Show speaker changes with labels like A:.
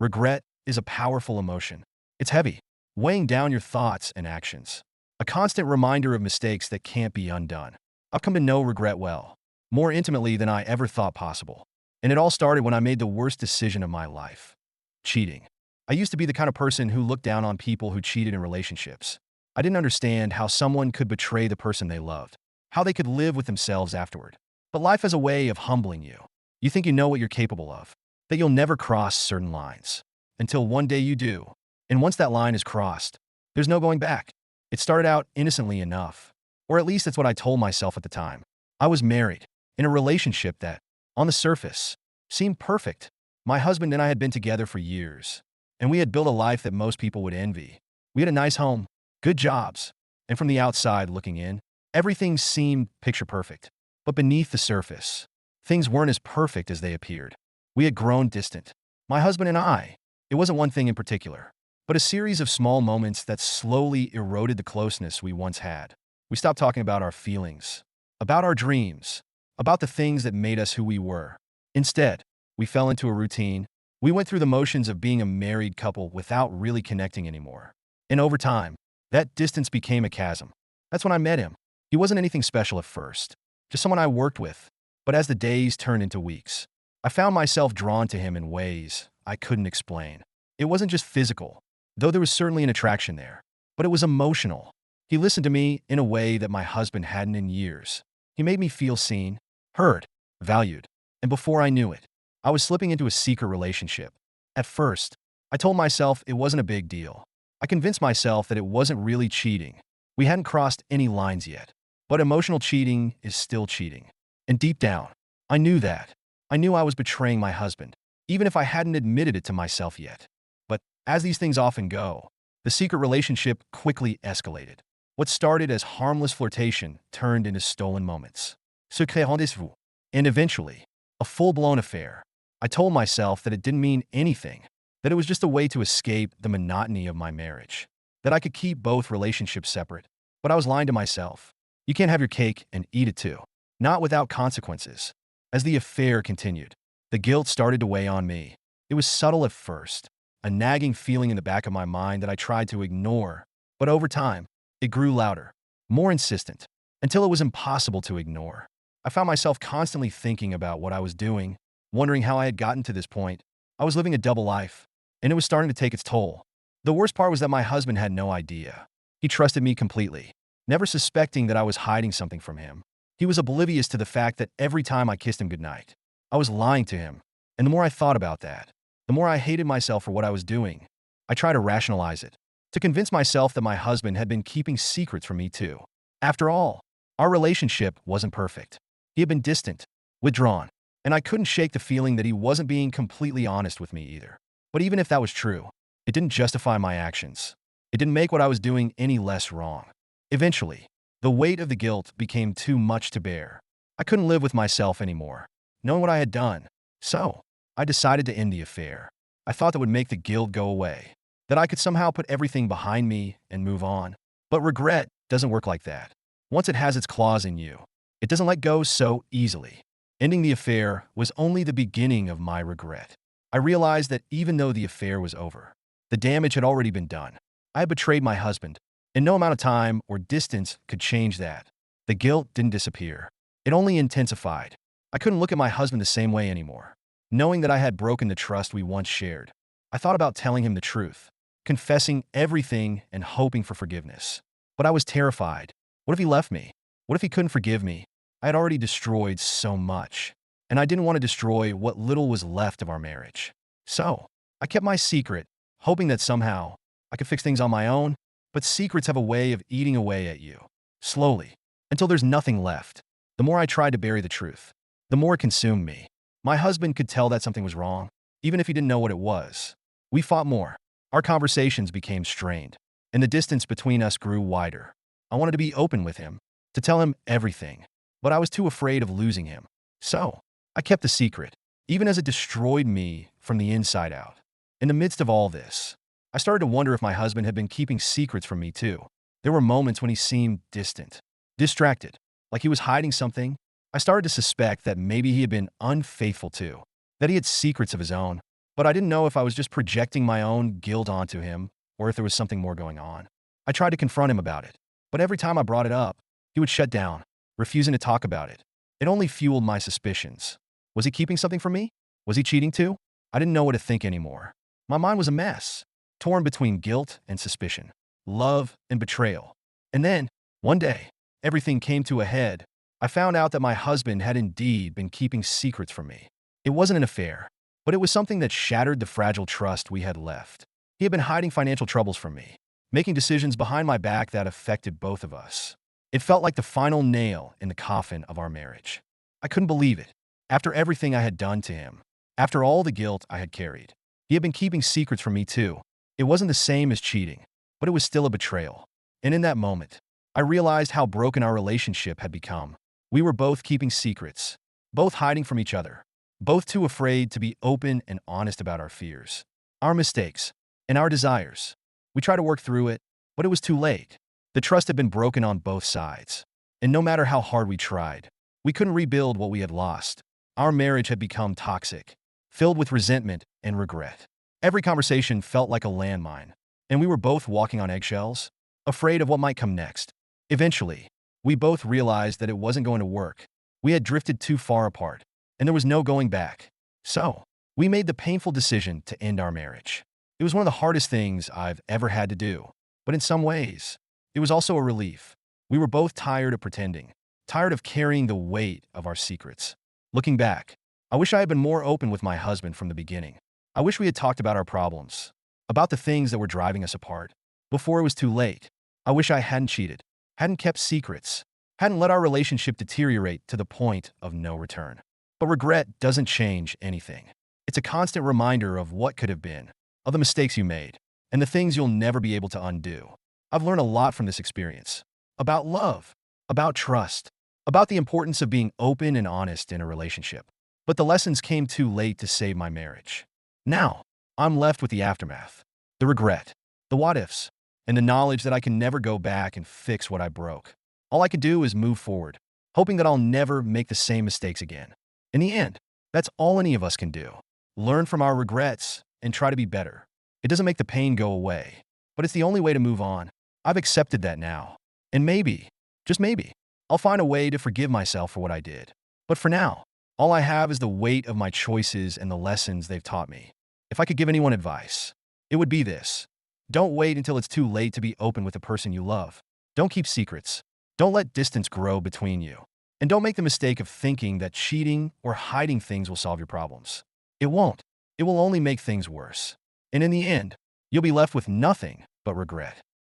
A: Regret is a powerful emotion. It's heavy, weighing down your thoughts and actions. A constant reminder of mistakes that can't be undone. I've come to know regret well, more intimately than I ever thought possible. And it all started when I made the worst decision of my life: cheating. I used to be the kind of person who looked down on people who cheated in relationships. I didn't understand how someone could betray the person they loved, how they could live with themselves afterward. But life has a way of humbling you. You think you know what you're capable of, that you'll never cross certain lines. Until one day you do. And once that line is crossed, there's no going back. It started out innocently enough. Or at least that's what I told myself at the time. I was married, in a relationship that, on the surface, seemed perfect. My husband and I had been together for years, and we had built a life that most people would envy. We had a nice home, good jobs, and from the outside looking in, everything seemed picture perfect. But beneath the surface, things weren't as perfect as they appeared. We had grown distant. My husband and I. It wasn't one thing in particular, but a series of small moments that slowly eroded the closeness we once had. We stopped talking about our feelings, about our dreams, about the things that made us who we were. Instead, we fell into a routine. We went through the motions of being a married couple without really connecting anymore. And over time, that distance became a chasm. That's when I met him. He wasn't anything special at first, just someone I worked with. But as the days turned into weeks, I found myself drawn to him in ways I couldn't explain. It wasn't just physical, though there was certainly an attraction there, but it was emotional. He listened to me in a way that my husband hadn't in years. He made me feel seen, heard, valued. And before I knew it, I was slipping into a secret relationship. At first, I told myself it wasn't a big deal. I convinced myself that it wasn't really cheating. We hadn't crossed any lines yet. But emotional cheating is still cheating. And deep down, I knew that. I knew I was betraying my husband, even if I hadn't admitted it to myself yet. But as these things often go, the secret relationship quickly escalated. What started as harmless flirtation turned into stolen moments. Secret rendezvous. And eventually, a full-blown affair. I told myself that it didn't mean anything, that it was just a way to escape the monotony of my marriage, that I could keep both relationships separate. But I was lying to myself. You can't have your cake and eat it too. Not without consequences. As the affair continued, the guilt started to weigh on me. It was subtle at first, a nagging feeling in the back of my mind that I tried to ignore. But over time, it grew louder, more insistent, until it was impossible to ignore. I found myself constantly thinking about what I was doing, wondering how I had gotten to this point. I was living a double life, and it was starting to take its toll. The worst part was that my husband had no idea. He trusted me completely, never suspecting that I was hiding something from him. He was oblivious to the fact that every time I kissed him goodnight, I was lying to him. And the more I thought about that, the more I hated myself for what I was doing. I tried to rationalize it, to convince myself that my husband had been keeping secrets from me too. After all, our relationship wasn't perfect. He had been distant, withdrawn, and I couldn't shake the feeling that he wasn't being completely honest with me either. But even if that was true, it didn't justify my actions. It didn't make what I was doing any less wrong. Eventually, the weight of the guilt became too much to bear. I couldn't live with myself anymore, knowing what I had done. So, I decided to end the affair. I thought that would make the guilt go away, that I could somehow put everything behind me and move on. But regret doesn't work like that. Once it has its claws in you, it doesn't let go so easily. Ending the affair was only the beginning of my regret. I realized that even though the affair was over, the damage had already been done. I had betrayed my husband, and no amount of time or distance could change that. The guilt didn't disappear. It only intensified. I couldn't look at my husband the same way anymore, knowing that I had broken the trust we once shared. I thought about telling him the truth, confessing everything and hoping for forgiveness. But I was terrified. What if he left me? What if he couldn't forgive me? I had already destroyed so much, and I didn't want to destroy what little was left of our marriage. So, I kept my secret, hoping that somehow I could fix things on my own. But secrets have a way of eating away at you, slowly, until there's nothing left. The more I tried to bury the truth, the more it consumed me. My husband could tell that something was wrong, even if he didn't know what it was. We fought more. Our conversations became strained, and the distance between us grew wider. I wanted to be open with him, to tell him everything, but I was too afraid of losing him. So, I kept the secret, even as it destroyed me from the inside out. In the midst of all this, I started to wonder if my husband had been keeping secrets from me too. There were moments when he seemed distant, distracted, like he was hiding something. I started to suspect that maybe he had been unfaithful too, that he had secrets of his own. but I didn't know if I was just projecting my own guilt onto him or if there was something more going on. I tried to confront him about it, but every time I brought it up, he would shut down, refusing to talk about it. It only fueled my suspicions. Was he keeping something from me? Was he cheating too? I didn't know what to think anymore. My mind was a mess, torn between guilt and suspicion, love and betrayal. And then, one day, everything came to a head. I found out that my husband had indeed been keeping secrets from me. It wasn't an affair, but it was something that shattered the fragile trust we had left. He had been hiding financial troubles from me, making decisions behind my back that affected both of us. It felt like the final nail in the coffin of our marriage. I couldn't believe it. After everything I had done to him, after all the guilt I had carried, he had been keeping secrets from me too. It wasn't the same as cheating, but it was still a betrayal. And in that moment, I realized how broken our relationship had become. We were both keeping secrets, both hiding from each other, both too afraid to be open and honest about our fears, our mistakes, and our desires. We tried to work through it, but it was too late. The trust had been broken on both sides, and no matter how hard we tried, we couldn't rebuild what we had lost. Our marriage had become toxic, filled with resentment and regret. Every conversation felt like a landmine, and we were both walking on eggshells, afraid of what might come next. Eventually, we both realized that it wasn't going to work. We had drifted too far apart, and there was no going back. So, we made the painful decision to end our marriage. It was one of the hardest things I've ever had to do, but in some ways, it was also a relief. We were both tired of pretending, tired of carrying the weight of our secrets. Looking back, I wish I had been more open with my husband from the beginning. I wish we had talked about our problems, about the things that were driving us apart, before it was too late. I wish I hadn't cheated, hadn't kept secrets, hadn't let our relationship deteriorate to the point of no return. But regret doesn't change anything. It's a constant reminder of what could have been, of the mistakes you made, and the things you'll never be able to undo. I've learned a lot from this experience, about love, about trust, about the importance of being open and honest in a relationship. But the lessons came too late to save my marriage. Now, I'm left with the aftermath, the regret, the what-ifs, and the knowledge that I can never go back and fix what I broke. All I can do is move forward, hoping that I'll never make the same mistakes again. In the end, that's all any of us can do. Learn from our regrets and try to be better. It doesn't make the pain go away, but it's the only way to move on. I've accepted that now. And maybe, just maybe, I'll find a way to forgive myself for what I did. But for now, all I have is the weight of my choices and the lessons they've taught me. If I could give anyone advice, it would be this. Don't wait until it's too late to be open with the person you love. Don't keep secrets. Don't let distance grow between you. And don't make the mistake of thinking that cheating or hiding things will solve your problems. It won't. It will only make things worse. And in the end, you'll be left with nothing but regret.